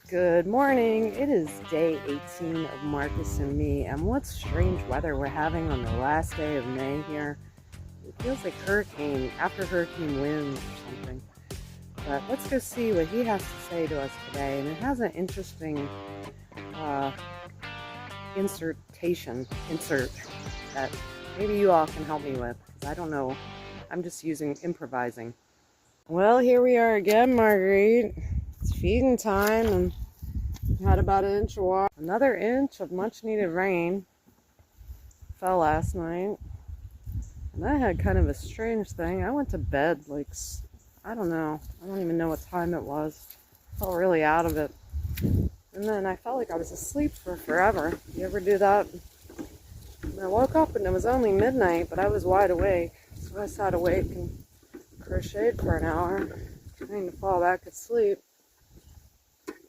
Good morning. It is day 18 of Marcus and Me, and what strange weather we're having on the last day of May here. It feels like after hurricane winds or something. But let's go see what he has to say to us today. And it has an interesting insert that maybe you all can help me with, because I don't know. I'm just improvising. Well, here we are again, Marguerite. It's feeding time, and had about an inch of water. Another inch of much needed rain fell last night. And I had kind of a strange thing. I went to bed I don't know. I don't even know what time it was. I felt really out of it. And then I felt like I was asleep for forever. You ever do that? And I woke up and it was only midnight, but I was wide awake. So I sat awake and crocheted for an hour, trying to fall back asleep.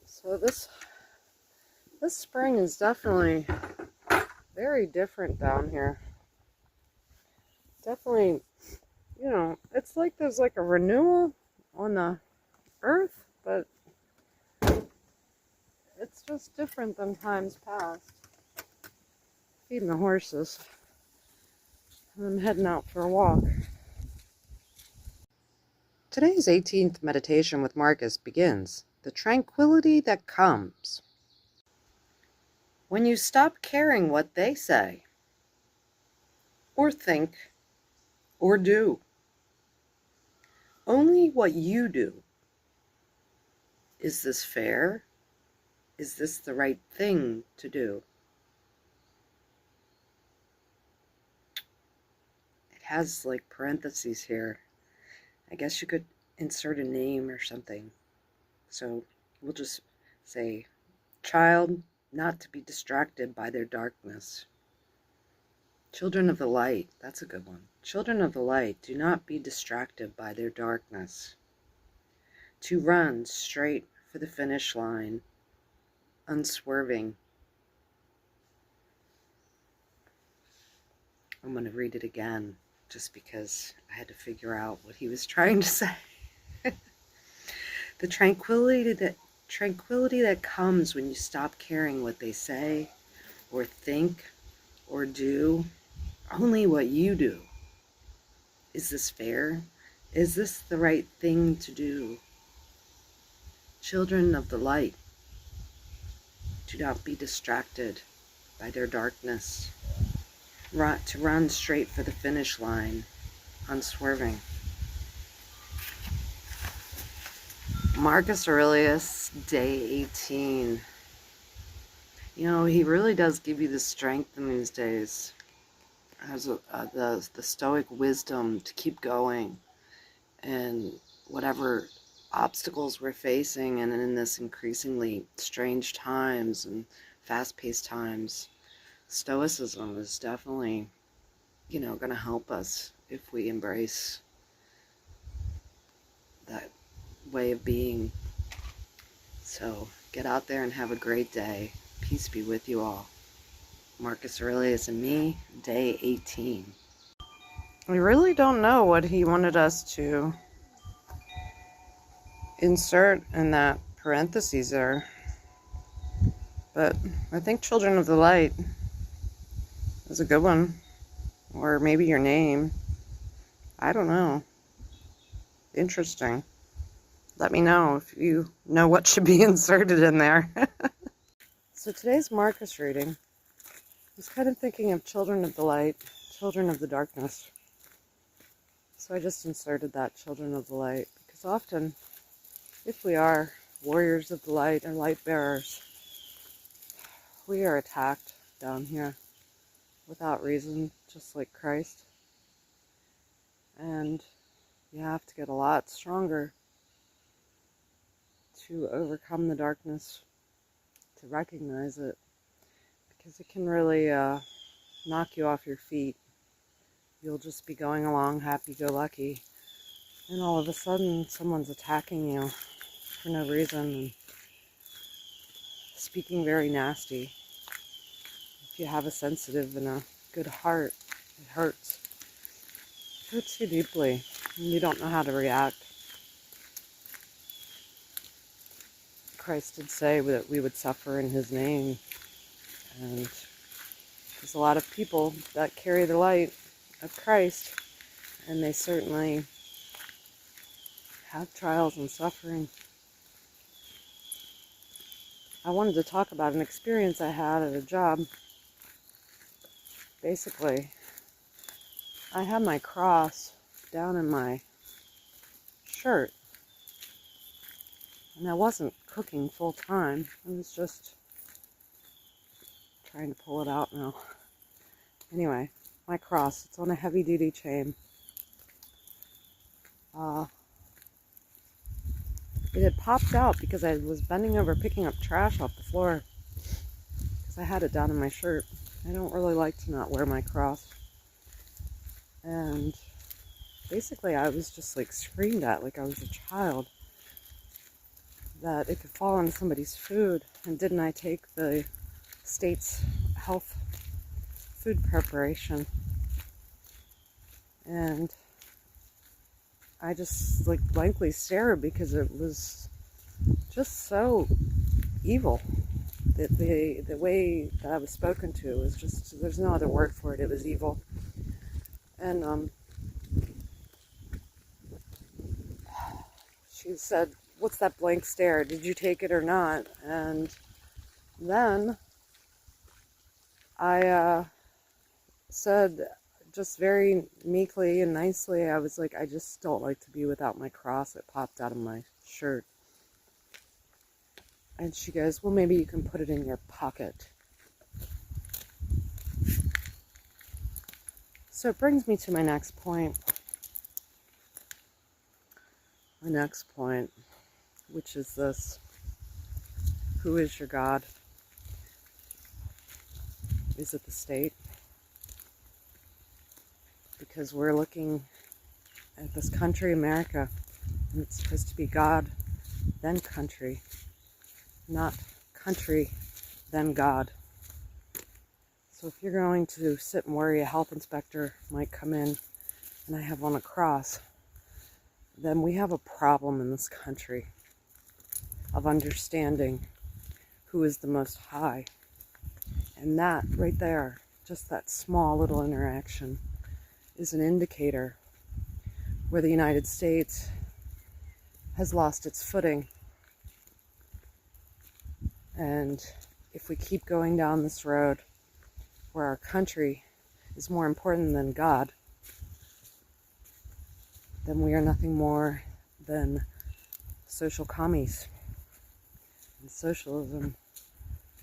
So this spring is definitely very different down here. Definitely, it's like there's like a renewal on the earth, but it's just different than times past. Feeding the horses. I'm heading out for a walk. Today's 18th meditation with Marcus begins. The tranquility that comes when you stop caring what they say, or think, or do. Only what you do. Is this fair? Is this the right thing to do? It has like parentheses here. I guess you could insert a name or something. So we'll just say, child, not to be distracted by their darkness. Children of the light, that's a good one. Children of the light, do not be distracted by their darkness. To run straight for the finish line, unswerving. I'm going to read it again, just because I had to figure out what he was trying to say. The tranquility that comes when you stop caring what they say, or think, or do, only what you do. Is this fair? Is this the right thing to do? Children of the light, do not be distracted by their darkness. To run straight for the finish line, unswerving. Marcus Aurelius, day 18. He really does give you the strength in these days. Has the stoic wisdom to keep going, and whatever obstacles we're facing, and in this increasingly strange times and fast-paced times, stoicism is definitely, going to help us if we embrace that way of being. So get out there and have a great day. Peace be with you all. Marcus Aurelius and Me, day 18. We really don't know what he wanted us to insert in that parentheses there. But I think Children of the Light is a good one. Or maybe your name. I don't know. Interesting. Let me know if you know what should be inserted in there. So today's Marcus reading, I was kind of thinking of Children of the Light, Children of the Darkness. So I just inserted that, Children of the Light, because often, if we are warriors of the light or light bearers, we are attacked down here without reason, just like Christ. And you have to get a lot stronger to overcome the darkness, to recognize it, because it can really knock you off your feet. You'll just be going along happy-go-lucky, and all of a sudden someone's attacking you for no reason and speaking very nasty. If you have a sensitive and a good heart, it hurts. It hurts you deeply, and you don't know how to react. Christ did say that we would suffer in his name. And there's a lot of people that carry the light of Christ, and they certainly have trials and suffering. I wanted to talk about an experience I had at a job. Basically, I had my cross down in my shirt, and I wasn't cooking full time. I was just trying to pull it out now. Anyway, my cross, it's on a heavy duty chain. It had popped out because I was bending over picking up trash off the floor because I had it down in my shirt. I don't really like to not wear my cross. And basically I was just like screamed at like I was a child that it could fall into somebody's food. And didn't I take the state's health food preparation? And I just like blankly stared because it was just so evil. The way that I was spoken to was just, there's no other word for it. It was evil. And she said, "What's that blank stare? Did you take it or not?" And then I said, just very meekly and nicely, I was like, "I just don't like to be without my cross. It popped out of my shirt." And she goes, "Well, maybe you can put it in your pocket." So it brings me to my next point. My next point, which is this: who is your God? Is it the state? Because we're looking at this country, America, and it's supposed to be God, then country, not country, then God. So if you're going to sit and worry a health inspector might come in and I have on a cross, then we have a problem in this country of understanding who is the Most High. And that right there, just that small little interaction, is an indicator where the United States has lost its footing. And if we keep going down this road where our country is more important than God, then we are nothing more than social commies. And socialism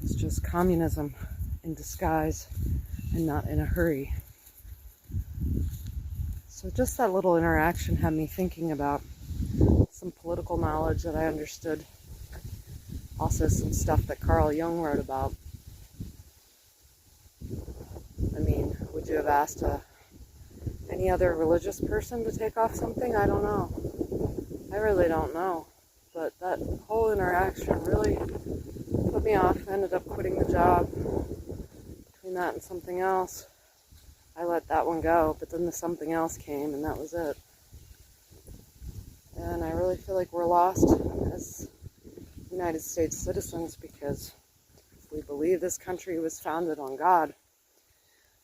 is just communism in disguise and not in a hurry. So just that little interaction had me thinking about some political knowledge that I understood. Also some stuff that Carl Jung wrote about. I mean, would you have asked any other religious person to take off something? I don't know. I really don't know. But that whole interaction really put me off. I ended up quitting the job. Between that and something else, I let that one go, but then the something else came, and that was it. And I really feel like we're lost as United States citizens, because if we believe this country was founded on God,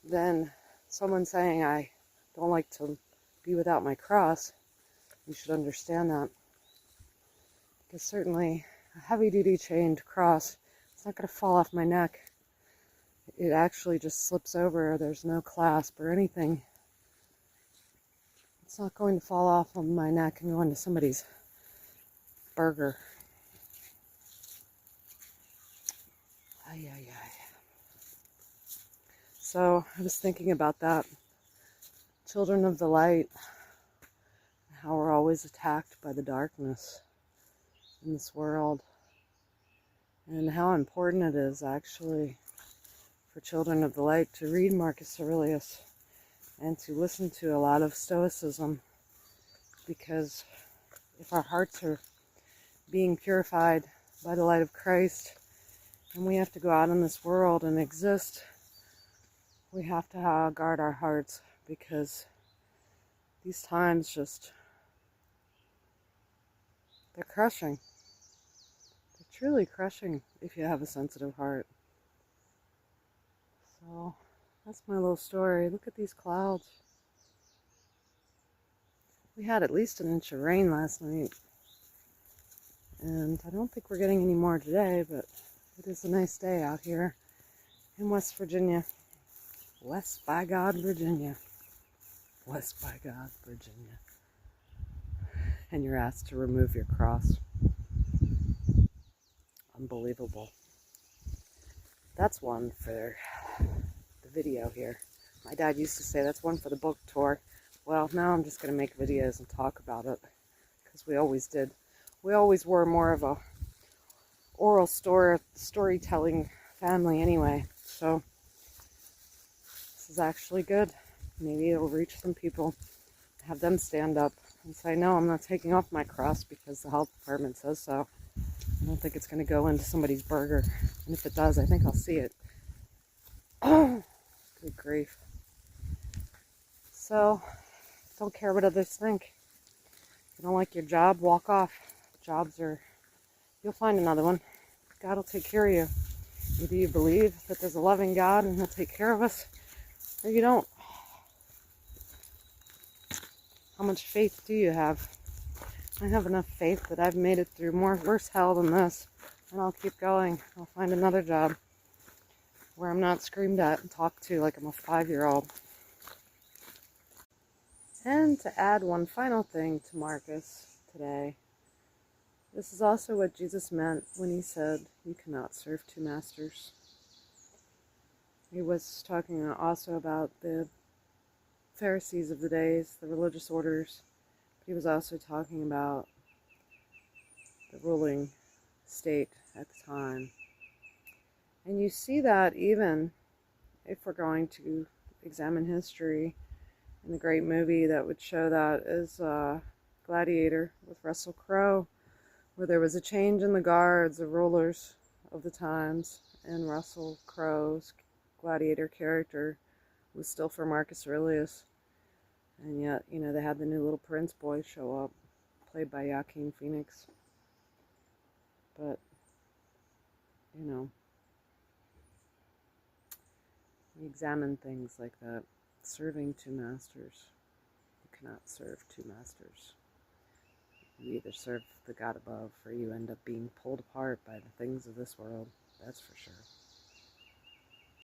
then someone saying I don't like to be without my cross, you should understand that. Because certainly a heavy-duty chained cross, it's not going to fall off my neck. It actually just slips over. There's no clasp or anything. It's not going to fall off of my neck and go into somebody's burger. Ay, ay, ay. So I was thinking about that. Children of the light, how we're always attacked by the darkness in this world, and how important it is actually for children of the light to read Marcus Aurelius and to listen to a lot of Stoicism, because if our hearts are being purified by the light of Christ and we have to go out in this world and exist, we have to guard our hearts, because these times just, they're crushing. They're truly crushing if you have a sensitive heart. So that's my little story. Look at these clouds. We had at least an inch of rain last night, and I don't think we're getting any more today, but it is a nice day out here in West Virginia. West by God, Virginia. West by God, Virginia. And you're asked to remove your cross. Unbelievable. That's one for the video here. My dad used to say that's one for the book tour. Well, now I'm just going to make videos and talk about it, because we always did. We always were more of a oral storytelling family anyway. So this is actually good. Maybe it'll reach some people, have them stand up and say, no, I'm not taking off my cross because the health department says so. I don't think it's going to go into somebody's burger. And if it does, I think I'll see it. Oh, good grief. So, don't care what others think. If you don't like your job, walk off. You'll find another one. God will take care of you. Either you believe that there's a loving God and He'll take care of us, or you don't. How much faith do you have? I have enough faith that I've made it through worse hell than this, and I'll keep going. I'll find another job where I'm not screamed at and talked to like I'm a 5-year-old. And to add one final thing to Marcus today, this is also what Jesus meant when He said, you cannot serve two masters. He was talking also about the Pharisees of the days, the religious orders. He was also talking about the ruling state at the time. And you see that even if we're going to examine history, and the great movie that would show that is Gladiator with Russell Crowe, where there was a change in the guards, the rulers of the times, and Russell Crowe's Gladiator character was still for Marcus Aurelius. And yet, they had the new Little Prince boy show up, played by Joaquin Phoenix. But, we examine things like that. Serving two masters. You cannot serve two masters. You either serve the God above, or you end up being pulled apart by the things of this world. That's for sure.